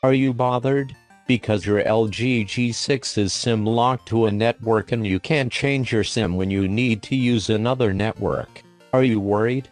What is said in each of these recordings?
Are you bothered? Because your LG G6 is SIM locked to a network and you can't change your SIM when you need to use another network. Are you worried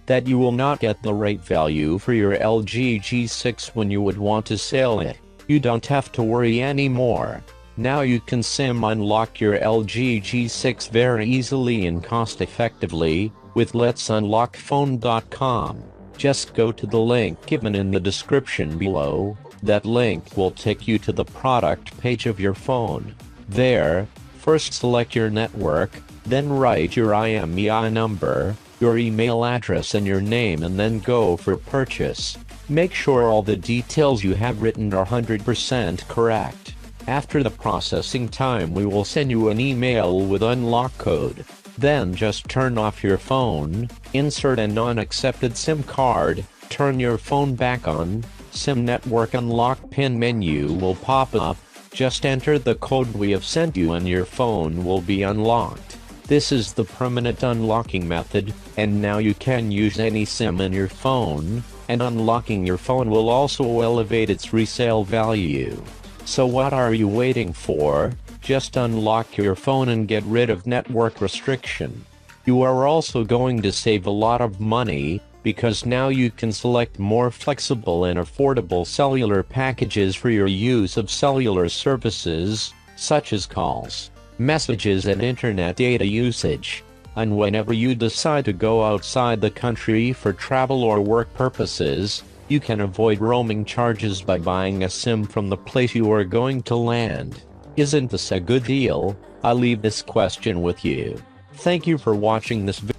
that you will not get the right value for your LG G6 when you would want to sell it? You don't have to worry anymore. Now you can SIM unlock your LG G6 very easily and cost-effectively with letsunlockphone.com. Just go to the link given in the description below. That link will take you to the product page of your phone. There, first select your network, then write your IMEI number, your email address and your name, and then go for purchase. Make sure all the details you have written are 100% correct. After the processing time, we will send you an email with unlock code. Then just turn off your phone, insert a non-accepted SIM card, turn your phone back on, SIM network unlock pin menu will pop up, just enter the code we have sent you and your phone will be unlocked. This is the permanent unlocking method, and now you can use any SIM in your phone, and unlocking your phone will also elevate its resale value. So what are you waiting for? Just unlock your phone and get rid of network restriction. You are also going to save a lot of money, because now you can select more flexible and affordable cellular packages for your use of cellular services, such as calls, messages and internet data usage. And whenever you decide to go outside the country for travel or work purposes, you can avoid roaming charges by buying a SIM from the place you are going to land. Isn't this a good deal? I'll leave this question with you. Thank you for watching this video.